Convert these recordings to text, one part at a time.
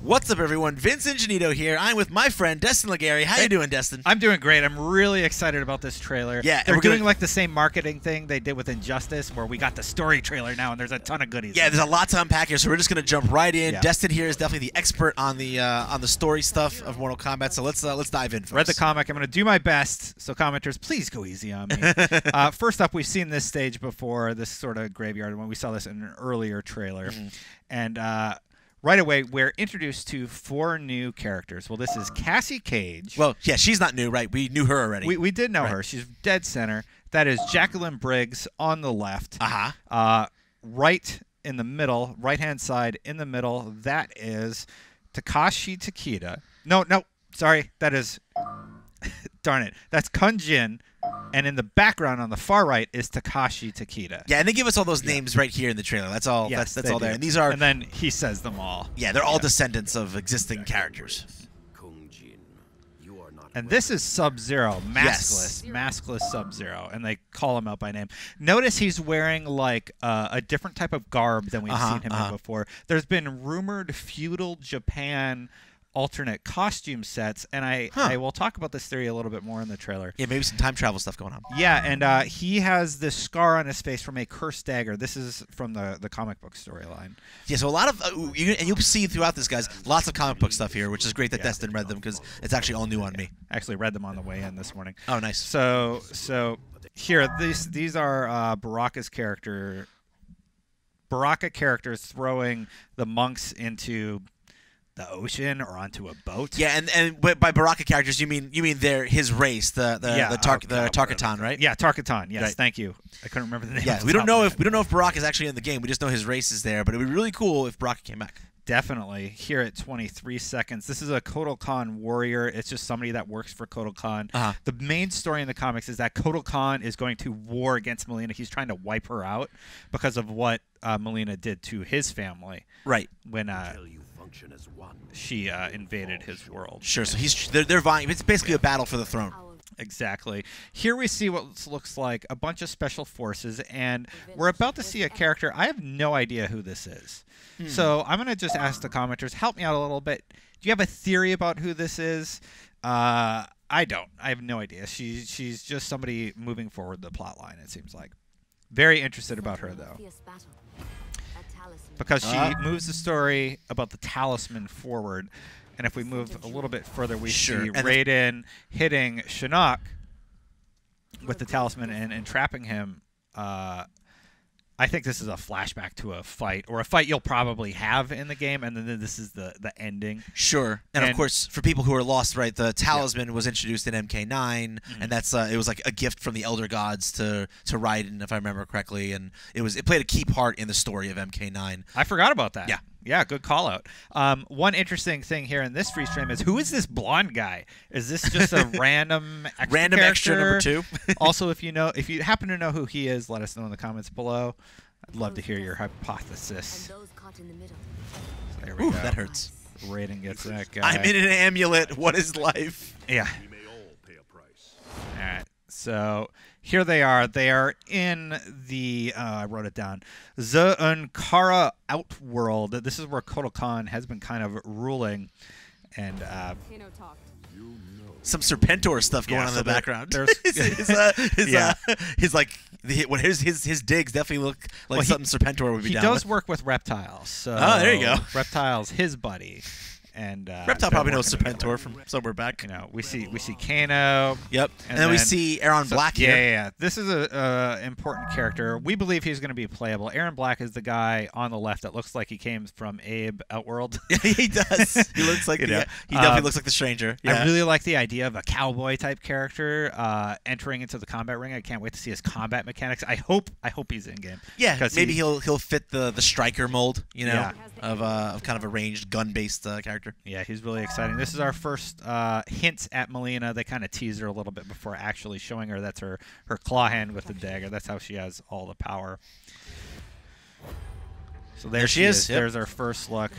What's up, everyone? Vince Ingenito here. I'm with my friend Destin Legary. How you doing, Destin? I'm doing great. I'm really excited about this trailer. Yeah, they're doing like the same marketing thing they did with Injustice, where we got the story trailer now, and there's a ton of goodies. Yeah, there's a lot to unpack here, so we're just gonna jump right in. Yeah. Destin here is definitely the expert on the story stuff of Mortal Kombat. So let's dive in. Folks. Read the comic. I'm gonna do my best. So commenters, please go easy on me. First up, we've seen this stage before, this sort of graveyard, when we saw this in an earlier trailer, and. Right away, we're introduced to 4 new characters. Well, this is Cassie Cage. Well, yeah, she's not new, right? We knew her already. We did know her. She's dead center. That is Jacqueline Briggs on the left. Right in the middle, right-hand side in the middle, that is Takashi Takeda. No, sorry. That is... darn it. That's Kun Jin. And in the background on the far right is Takashi Takeda. Yeah, and they give us all those names right here in the trailer. That's all. Yes, that's all there. And these are. And then he says them all. Yeah, they're all descendants of existing characters. And this is Sub-Zero, maskless Sub-Zero, and they call him out by name. Notice he's wearing like a different type of garb than we've seen him in before. There's been rumored feudal Japan alternate costume sets, and I will talk about this theory a little bit more in the trailer. Yeah, maybe some time travel stuff going on. Yeah, and he has this scar on his face from a cursed dagger. This is from the comic book storyline. Yeah, so a lot of and you'll see throughout this, guys, lots of comic book stuff here, which is great that Destin read them because it's actually all new on me. I actually read them on the way in this morning. Oh, nice. So here, these are Baraka's character. Baraka characters throwing the monks into the ocean or onto a boat. Yeah, and by Baraka characters, you mean they're his race, the Tarkatan, right? Yeah, Tarkatan. Yes, right. Thank you. I couldn't remember the name. Yeah, we don't know if Baraka is actually in the game. We just know his race is there. But it would be really cool if Baraka came back. Definitely. Here at 23 seconds. This is a Kotal Khan warrior. It's just somebody that works for Kotal Khan. The main story in the comics is that Kotal Khan is going to war against Melina. He's trying to wipe her out because of what Melina did to his family. Right. When she invaded his world. Sure. So they're vying. It's basically a battle for the throne. Exactly. Here we see what looks like a bunch of special forces, and we're about to see a character. I have no idea who this is. So I'm going to just ask the commenters, help me out a little bit. Do you have a theory about who this is? I don't. I have no idea. She's just somebody moving forward the plot line, it seems like. Very interested about her, though. Because she moves the story about the talisman forward. And if we move a little bit further, we see Raiden hitting Shinnok with the talisman and trapping him. I think this is a flashback to a fight, or a fight you'll probably have in the game, and then this is the ending. Sure. And of course, for people who are lost, right, the talisman was introduced in MK9, and that's it was like a gift from the Elder Gods to Raiden, if I remember correctly, and it played a key part in the story of MK9. I forgot about that. Yeah. Yeah, good call out. One interesting thing here in this freeze frame is, who is this blonde guy? Is this just a random extra number 2? Also, if you happen to know who he is, let us know in the comments below. I'd love to hear your hypothesis. So there we go. That hurts. Raiden gets that guy. I'm in an amulet. What is life? Yeah. All right. So here they are. They are in the, I wrote it down, the Ankara Outworld. This is where Kotal Khan has been kind of ruling. And some Serpentor stuff going on in the background. His digs definitely look like something Serpentor would be down with. He does work with reptiles. So there you go. Reptile's his buddy. And Reptile probably knows Serpentor from somewhere back. You know, we see Kano. Yep. And then we see Aaron Black here. Yeah. This is a important character. We believe he's going to be playable. Aaron Black is the guy on the left that looks like he came from Abe Outworld. Yeah, he does. He looks like he definitely looks like the stranger. Yeah. I really like the idea of a cowboy type character entering into the combat ring. I can't wait to see his combat mechanics. I hope he's in game. Yeah, maybe he'll fit the striker mold, of kind of a ranged gun-based character. Yeah, he's really exciting. This is our first hint at Melina. They kind of tease her a little bit before actually showing her that's her claw hand with the dagger. That's how she has all the power. So there she is. Yep. There's our first look.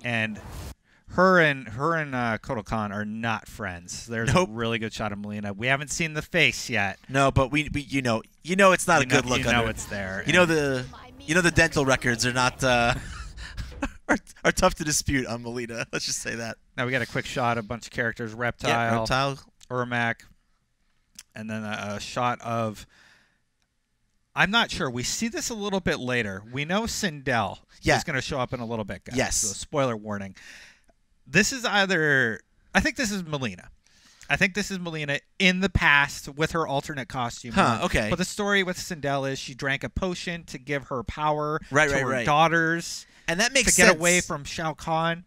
And her and Kotal Khan are not friends. There's a really good shot of Melina. We haven't seen the face yet. No, but we it's not a good look. It's there. The dental records are not are tough to dispute on Melina. Let's just say that. Now we got a quick shot of a bunch of characters: Reptile, Yeah, Reptile, Ermac, and then a shot of. I'm not sure. We see this a little bit later. We know Sindel is going to show up in a little bit, guys. Yes. So spoiler warning. This is either... I think this is Melina. I think this is Melina in the past with her alternate costume. Huh, okay. But the story with Sindel is she drank a potion to give her power to her right. daughters. And that makes to sense. get away from Shao Kahn.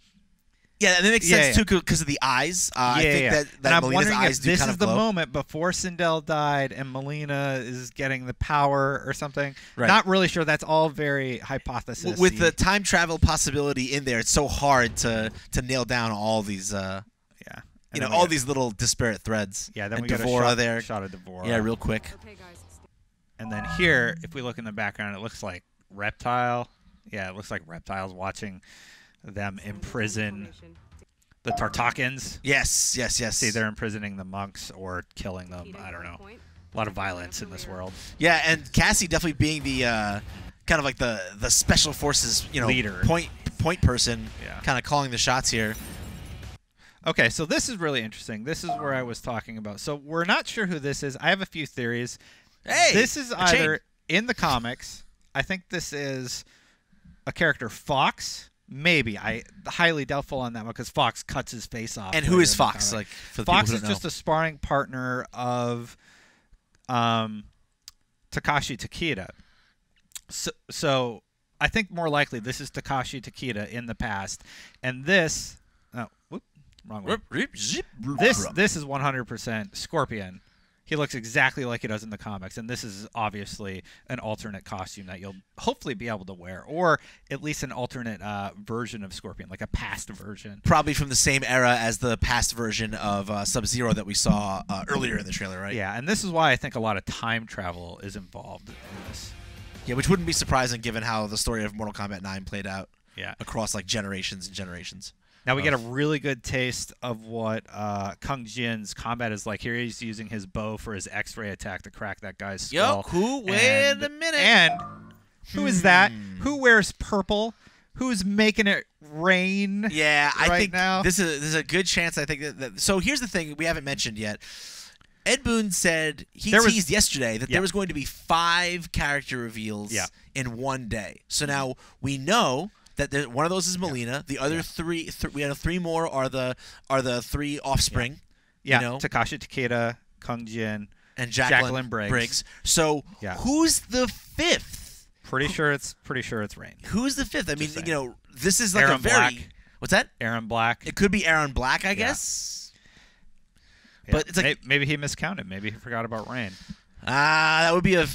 Yeah, and it makes sense, too, because of the eyes. I think that I'm Melina's wondering eyes if do this kind is of the glow. moment before Sindel died and Melina is getting the power or something. Right. Not really sure. That's all very hypothesis. With the time travel possibility in there, it's so hard to nail down all these, all these little disparate threads. Yeah, then and we got a shot of Devora. Yeah, real quick. Okay, guys. And then here, if we look in the background, it looks like Reptile. Yeah, it looks like Reptile's watching them imprison the Tartakans. Yes. See, they're imprisoning the monks or killing them. I don't know. A lot of violence in this world. Yeah, and Cassie definitely being the kind of like the special forces, leader, point person, yeah, kind of calling the shots here. Okay, so this is really interesting. This is where I was talking about. So we're not sure who this is. I have a few theories. Hey, this is either in the comics. I think this is a character Fox. Maybe. I highly doubtful on that one because Fox cuts his face off. And who is Fox? Like, for the Fox people is who don't just a sparring partner of Takashi Takeda. So I think more likely this is Takashi Takeda in the past, and this. Oh, whoop, wrong way. This is 100% Scorpion. He looks exactly like he does in the comics, and this is obviously an alternate costume that you'll hopefully be able to wear, or at least an alternate version of Scorpion, like a past version. Probably from the same era as the past version of Sub-Zero that we saw earlier in the trailer, right? Yeah, and this is why I think a lot of time travel is involved in this. Yeah, which wouldn't be surprising given how the story of Mortal Kombat 9 played out across like generations and generations. Now we get a really good taste of what Kung Jin's combat is like. Here he's using his bow for his X-ray attack to crack that guy's skull. Wait a minute. And who is that? Who wears purple? Who's making it rain? Yeah, I think now? This is a good chance. I think that. So here's the thing we haven't mentioned yet. Ed Boon said he teased yesterday that there was going to be 5 character reveals in one day. So now we know that one of those is Melina. The other 3, we have 3 more are the 3 offspring. Yeah, you know? Takashi Takeda, Kung Jin, and Jacqueline Briggs. So who's the 5th? Pretty sure it's Rain. Who's the 5th? I mean, this is like Aaron a very Black. What's that? Aaron Black. It could be Aaron Black, I guess. Yeah. But it's like maybe he miscounted. Maybe he forgot about Rain. That would be a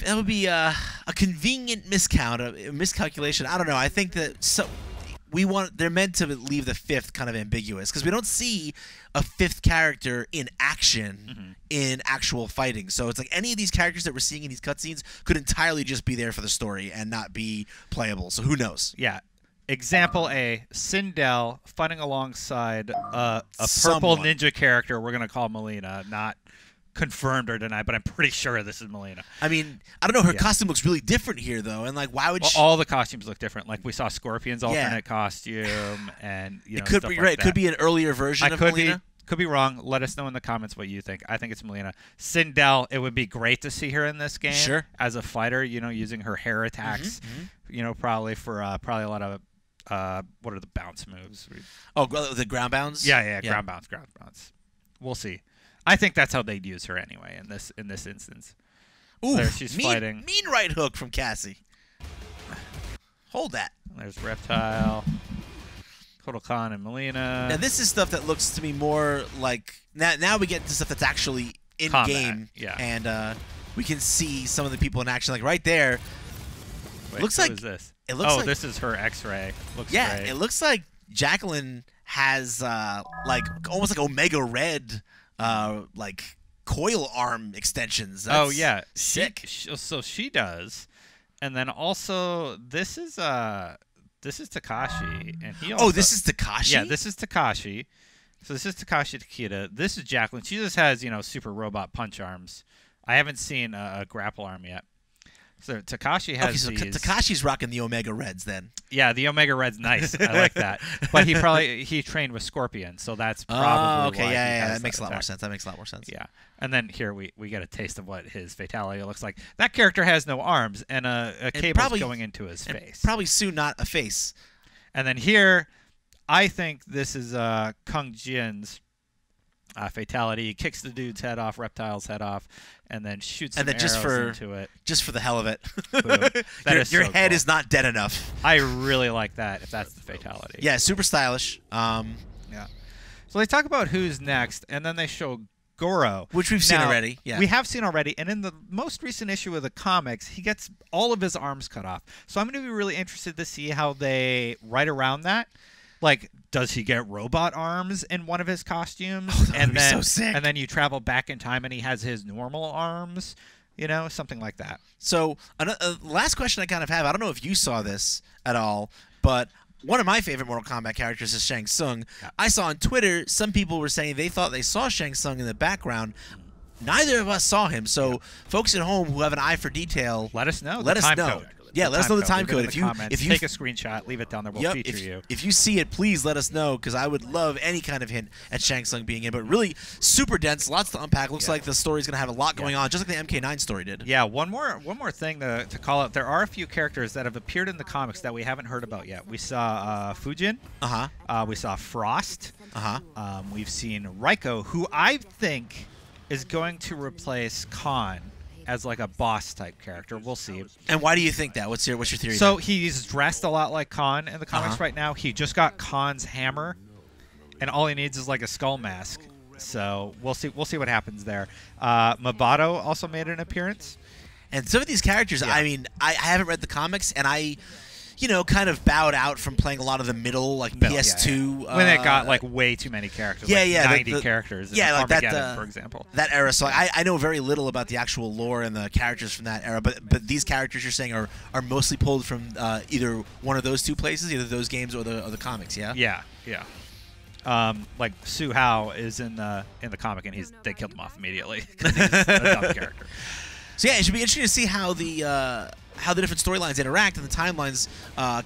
convenient a miscalculation. I don't know. I think that they're meant to leave the 5th kind of ambiguous because we don't see a 5th character in action in actual fighting. So it's like any of these characters that we're seeing in these cutscenes could entirely just be there for the story and not be playable. So who knows? Yeah. Example A, Sindel fighting alongside a purple ninja character we're going to call Melina. Not confirmed or denied, but I'm pretty sure this is Melina. I mean, I don't know. Her costume looks really different here, though. And, like, why would she... all the costumes look different. Like, we saw Scorpion's alternate costume and, it could be right. It could be an earlier version of Melina. Could be wrong. Let us know in the comments what you think. I think it's Melina. Sindel, it would be great to see her in this game as a fighter, using her hair attacks, probably for probably a lot of what are the bounce moves? Oh, the ground bounds? Yeah, ground bounce. We'll see. I think that's how they'd use her anyway in this instance. Ooh, there she's fighting. Mean right hook from Cassie. Hold that. There's Reptile, Kotal Khan, and Melina. Now this is stuff that looks to me more like now we get to stuff that's actually in game, and we can see some of the people in action. Like right there, looks like is this? It looks like this is her X-ray. Looks great. It looks like Jacqueline has like almost like Omega Red. Like coil arm extensions. That's sick. So she does, and then also this is Takashi, and he. Also, this is Takashi. Yeah, this is Takashi. So this is Takashi Takeda. This is Jacqueline. She just has super robot punch arms. I haven't seen a grapple arm yet. So Takashi has okay, so these. Takashi's rocking the Omega Reds then. Yeah, the Omega Red's nice. I like that. But he trained with Scorpion, so that's probably okay. why Yeah, he that makes a lot more sense. That makes a lot more sense. Yeah. And then here we get a taste of what his fatality looks like. That character has no arms, and a cable's going into his face. Probably soon not a face. And then here, I think this is Kung Jin's fatality. He kicks the dude's head off, Reptile's head off, and then shoots some arrows into it. Just for the hell of it. Your head cool. is not dead enough. I really like that, if that's the fatality. Yeah, super stylish. Yeah. So they talk about who's next, and then they show Goro. Which we've seen already. Yeah. We have seen already, and in the most recent issue of the comics, he gets all of his arms cut off. So I'm going to be really interested to see how they write around that. Like, does he get robot arms in one of his costumes? Oh, that would be so sick. And then you travel back in time and he has his normal arms, something like that. So, last question I kind of have, I don't know if you saw this at all, but one of my favorite Mortal Kombat characters is Shang Tsung. Yeah. I saw on Twitter some people were saying they thought they saw Shang Tsung in the background. Neither of us saw him, so folks at home who have an eye for detail, let us know. Let us know. Code. Yeah, let us know the time code. If you take a screenshot, leave it down there. We'll feature you. If you see it, please let us know, because I would love any kind of hint at Shang Tsung being in. But really, super dense, lots to unpack. Looks like the story's going to have a lot going on, just like the MK9 story did. Yeah, one more thing to call out. There are a few characters that have appeared in the comics that we haven't heard about yet. We saw Fujin. We saw Frost. We've seen Raiko, who I think is going to replace Khan as like a boss type character. We'll see. And why do you think that? What's your theory? So he's dressed a lot like Khan in the comics right now. He just got Khan's hammer, and all he needs is like a skull mask. So we'll see what happens there. Mabato also made an appearance. And some of these characters, I mean, I haven't read the comics, and I kind of bowed out from playing a lot of the middle, like PS2. When it got like way too many characters, 90 characters. Yeah, like that, for example. That era. So I know very little about the actual lore and the characters from that era. But these characters you're saying are mostly pulled from either one of those two places, either those games or the comics. Yeah. Yeah. Like Su Hao is in the comic, and they killed him off immediately because he's a dumb character. So yeah, it should be interesting to see how the different storylines interact and the timelines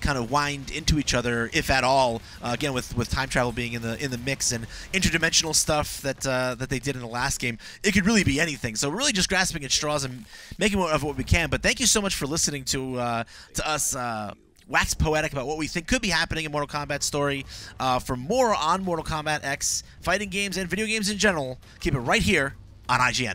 kind of wind into each other, if at all. Again, with time travel being in the mix and interdimensional stuff that they did in the last game, it could really be anything. So we're really just grasping at straws and making more of what we can. But thank you so much for listening to us. Wax poetic about what we think could be happening in Mortal Kombat story. For more on Mortal Kombat X, fighting games, and video games in general, keep it right here on IGN.